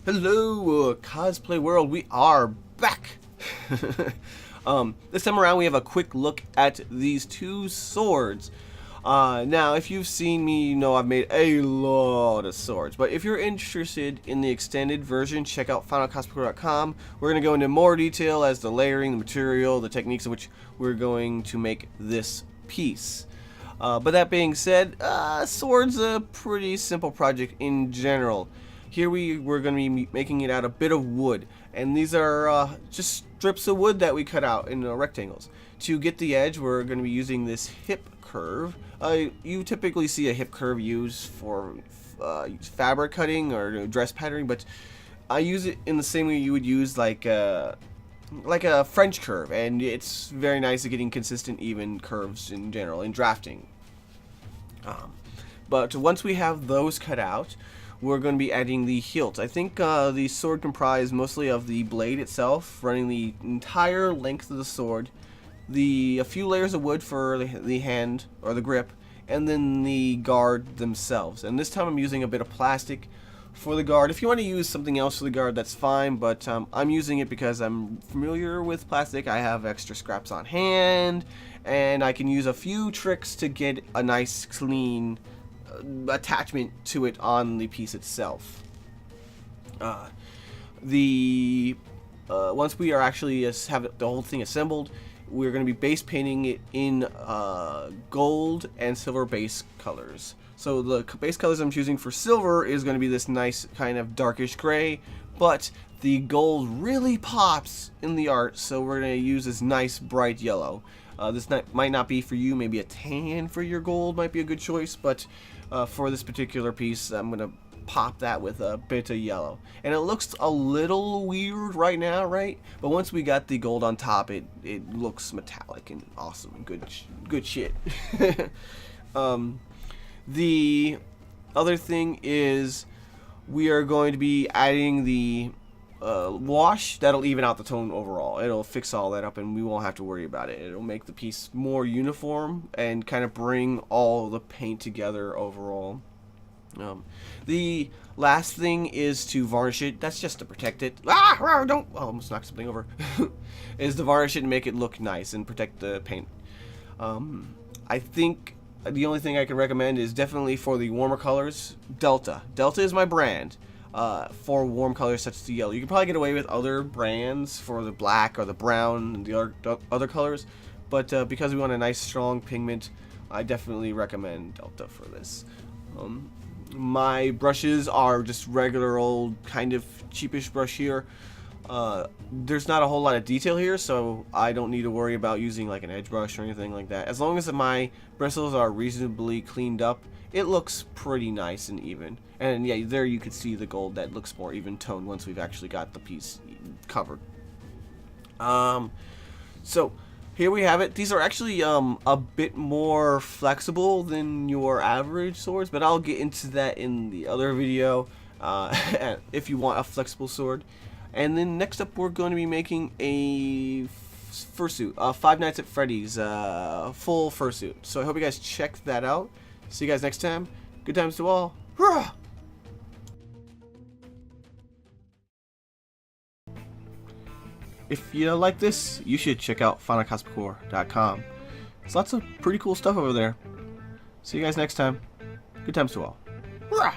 Hello, cosplay world. We are back. This time around, we have a quick look at these two swords. Now, if you've seen me, you know I've made a lot of swords. But if you're interested in the extended version, check out finalcosplaycore.com. We're going to go into more detail as the layering, the material, the techniques in which we're going to make this piece. But that being said, swords a pretty simple project in general. Here we're going to be making it out of a bit of wood, and these are just strips of wood that we cut out in rectangles. To get the edge, we're going to be using this hip curve. You typically see a hip curve used for fabric cutting or dress patterning, but I use it in the same way you would use like a French curve, and it's very nice at getting consistent, even curves in general in drafting. But once we have those cut out, we're going to be adding the hilt. I think the sword comprised mostly of the blade itself, running the entire length of the sword, a few layers of wood for the hand or the grip, and then the guard themselves. And this time I'm using a bit of plastic for the guard. If you want to use something else for the guard, that's fine, but I'm using it because I'm familiar with plastic. I have extra scraps on hand, and I can use a few tricks to get a nice clean attachment to it on the piece itself. Once we are actually have the whole thing assembled, we're going to be base painting it in gold and silver base colors. So the base colors I'm choosing for silver is going to be this nice kind of darkish gray, but the gold really pops in the art, so we're going to use this nice bright yellow. This might not be for you. Maybe a tan for your gold might be a good choice, but for this particular piece, I'm going to pop that with a bit of yellow. And it looks a little weird right now, right? But once we got the gold on top, it looks metallic and awesome and good shit. The other thing is we are going to be adding the wash that'll even out the tone overall. It'll fix all that up and we won't have to worry about it. It'll make the piece more uniform and kind of bring all the paint together overall. The last thing is to varnish it. That's just to protect it. Don't almost knock something over. Is to varnish it and make it look nice and protect the paint. I think the only thing I can recommend is definitely for the warmer colors, Delta. Delta is my brand for warm colors such as the yellow. You can probably get away with other brands for the black or the brown and the other colors, but because we want a nice strong pigment, I definitely recommend Delta for this. My brushes are just regular old kind of cheapish brush here. There's not a whole lot of detail here, so I don't need to worry about using like an edge brush or anything like that. As long as my bristles are reasonably cleaned up, it looks pretty nice and even. And yeah, there you can see the gold that looks more even toned once we've actually got the piece covered. So here we have it. These are actually a bit more flexible than your average swords, but I'll get into that in the other video if you want a flexible sword. And then next up, we're going to be making a fursuit, Five Nights at Freddy's full fursuit. So I hope you guys check that out. See you guys next time. Good times to all. Hurrah! If you like this, you should check out finalcosplaycore.com. There's lots of pretty cool stuff over there. See you guys next time. Good times to all. Hurrah!